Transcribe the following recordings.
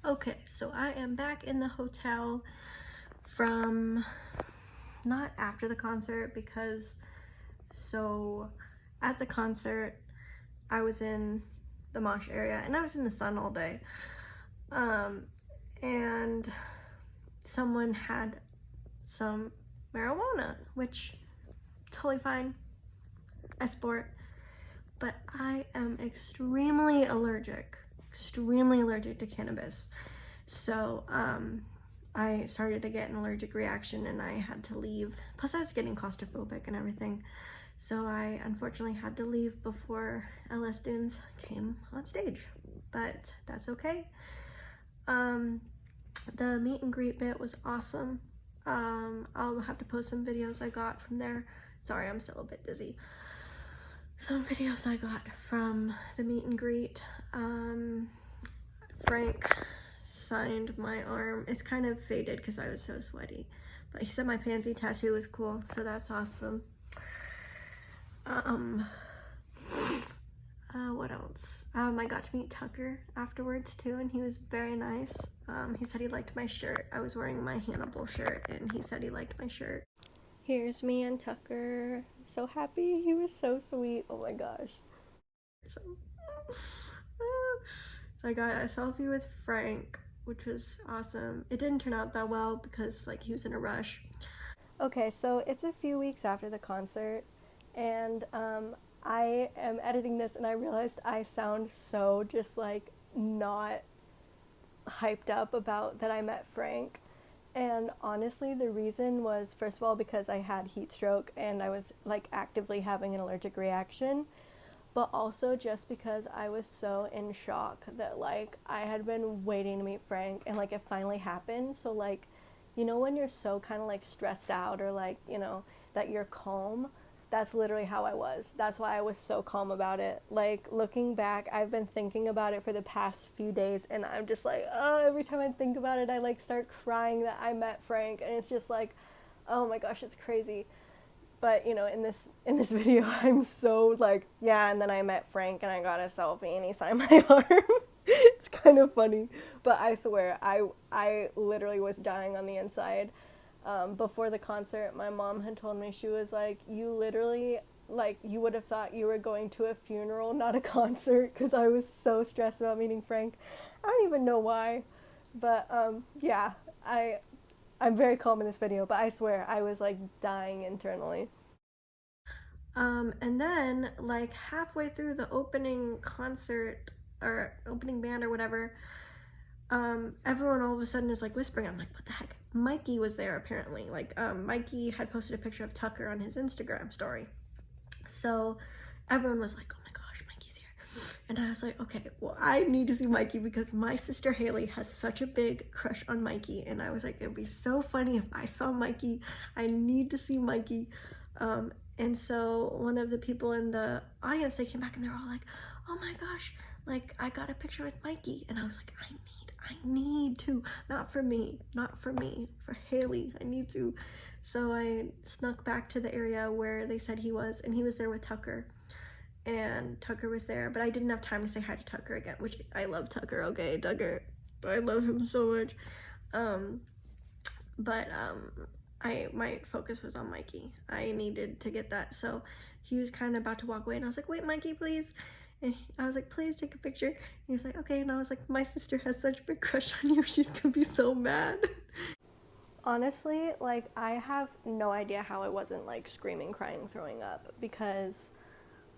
Okay, so I am back in the hotel from not after the concert because at the concert I was in the mosh area and I was in the sun all day. And someone had some marijuana, which totally fine. I sport, but I am extremely allergic to cannabis. So I started to get an allergic reaction and I had to leave. Plus I was getting claustrophobic and everything. So I unfortunately had to leave before LS Dunes came on stage, but that's okay. The meet and greet bit was awesome. I'll have to post some videos I got from there. Sorry, I'm still a bit dizzy. Some videos I got from the meet and greet. Frank signed my arm. It's kind of faded because I was so sweaty, but he said my pansy tattoo was cool, so that's awesome. What else? I got to meet Tucker afterwards too, and he was very nice. He said he liked my shirt. I was wearing my Hannibal shirt, and he said he liked my shirt. Here's me and Tucker. So happy. He was so sweet. Oh my gosh. So I got a selfie with Frank, which was awesome. It didn't turn out that well because like he was in a rush. Okay, so it's a few weeks after the concert, and I am editing this and I realized I sound so just like not hyped up about that I met Frank. And honestly, the reason was, first of all, because I had heat stroke and I was like actively having an allergic reaction, but also just because I was so in shock that like I had been waiting to meet Frank and like it finally happened. So like, you know, when you're so kind of like stressed out or like, you know, that you're calm, that's literally how I was. That's why I was so calm about it. Like looking back, I've been thinking about it for the past few days and I'm just like, oh, every time I think about it, I like start crying that I met Frank, and it's just like, oh my gosh, it's crazy. But you know, in this video, I'm so like, yeah, and then I met Frank and I got a selfie and he signed my arm. It's kind of funny, but I swear, I literally was dying on the inside. Before the concert, my mom had told me, she was like, you literally, like, you would have thought you were going to a funeral, not a concert, because I was so stressed about meeting Frank. I don't even know why, but yeah, I'm very calm in this video, but I swear I was like dying internally. And then like halfway through the opening concert or opening band or whatever, everyone all of a sudden is like whispering. I'm like, what the heck? Mikey was there apparently. Like, Mikey had posted a picture of Tucker on his Instagram story. So everyone was like, oh my gosh, Mikey's here. And I was like, okay, well, I need to see Mikey because my sister Haley has such a big crush on Mikey. And I was like, it would be so funny if I saw Mikey. I need to see Mikey. And so one of the people in the audience, they came back and they're all like, oh my gosh, like I got a picture with Mikey. And I was like, I need to, not for me, for Haley, I need to. So I snuck back to the area where they said he was, and he was there with Tucker. And Tucker was there, but I didn't have time to say hi to Tucker again, which I love Tucker, okay, Tucker, I love him so much. My focus was on Mikey. I needed to get that. So he was kind of about to walk away and I was like, wait, Mikey, please. And I was like, please take a picture. And he was like, okay. And I was like, my sister has such a big crush on you. She's gonna be so mad. Honestly, like I have no idea how I wasn't like screaming, crying, throwing up, because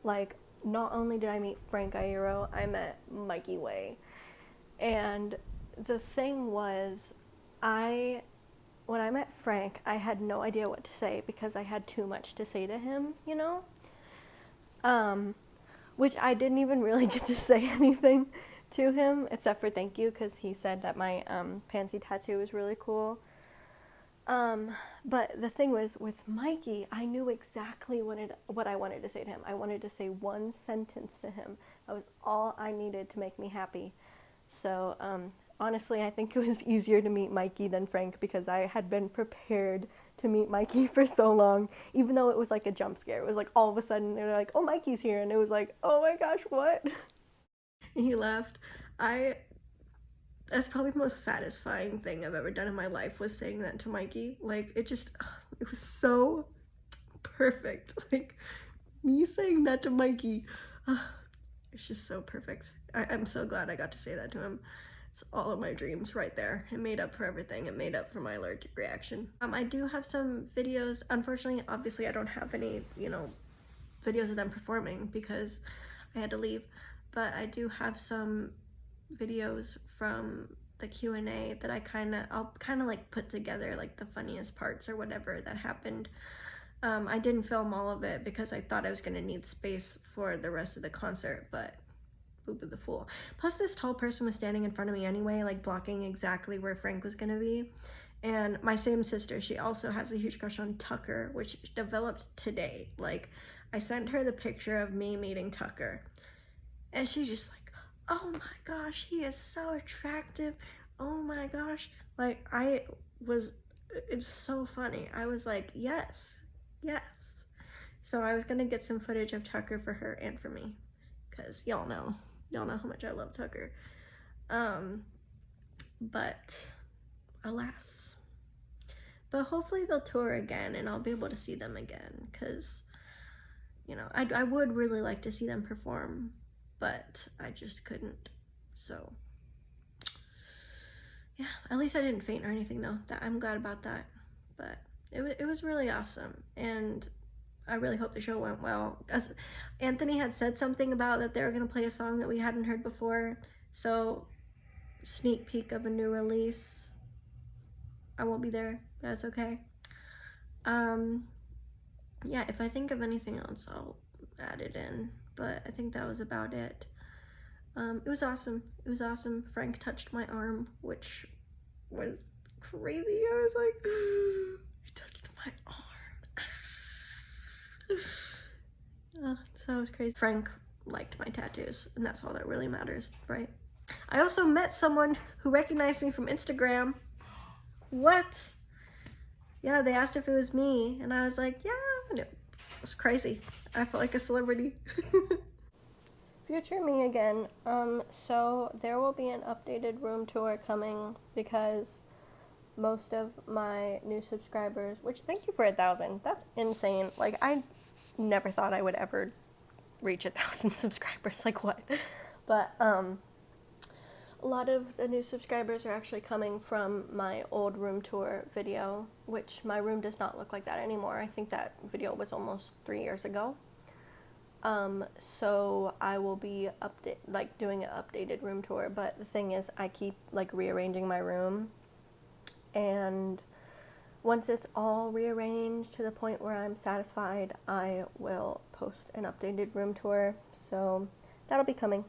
like not only did I meet Frank Iero, I met Mikey Way. And the thing was, when I met Frank, I had no idea what to say because I had too much to say to him, you know? Which I didn't even really get to say anything to him except for thank you, because he said that my pansy tattoo was really cool. But the thing was, with Mikey, I knew exactly what I wanted to say to him. I wanted to say one sentence to him. That was all I needed to make me happy. So, honestly, I think it was easier to meet Mikey than Frank because I had been prepared to meet Mikey for so long, even though it was like a jump scare. It was like all of a sudden they were like, oh, Mikey's here. And it was like, oh my gosh, what? And he left. that's probably the most satisfying thing I've ever done in my life, was saying that to Mikey. Like, it was so perfect. Like, me saying that to Mikey, it's just so perfect. I'm so glad I got to say that to him. It's all of my dreams right there. It made up for everything. It made up for my allergic reaction. I do have some videos. Unfortunately, obviously, I don't have any, you know, videos of them performing because I had to leave. But I do have some videos from the Q&A that I'll kind of like put together, like the funniest parts or whatever that happened. I didn't film all of it because I thought I was gonna need space for the rest of the concert, but boo-boo the fool. Plus, this tall person was standing in front of me anyway, like blocking exactly where Frank was gonna be. And my same sister, she also has a huge crush on Tucker, which developed today. Like, I sent her the picture of me meeting Tucker, and she's just like, oh my gosh, he is so attractive. Oh my gosh. Like, it's so funny. I was like, yes. So I was gonna get some footage of Tucker for her and for me, because y'all know how much I love Tucker. But alas. But hopefully they'll tour again and I'll be able to see them again, because, you know, I would really like to see them perform, but I just couldn't. So yeah, at least I didn't faint or anything though. I'm glad about that. But it was really awesome, and I really hope the show went well. As Anthony had said something about that they were gonna play a song that we hadn't heard before, so sneak peek of a new release. I won't be there, that's okay. Yeah, if I think of anything else, I'll add it in, but I think that was about it. It was awesome. It was awesome. Frank touched my arm, which was crazy. I was like, he touched my arm. Oh, so that was crazy. Frank liked my tattoos, and that's all that really matters, right? I also met someone who recognized me from Instagram. What? Yeah, they asked if it was me, and I was like, yeah. And it was crazy. I felt like a celebrity. Future me again. So there will be an updated room tour coming, because most of my new subscribers, which, thank you for 1,000. That's insane. Like, I never thought I would ever reach 1,000 subscribers. Like, what? But a lot of the new subscribers are actually coming from my old room tour video, which my room does not look like that anymore. I think that video was almost 3 years ago. So I will be doing an updated room tour, but the thing is, I keep like rearranging my room, and once it's all rearranged to the point where I'm satisfied, I will post an updated room tour. So that'll be coming.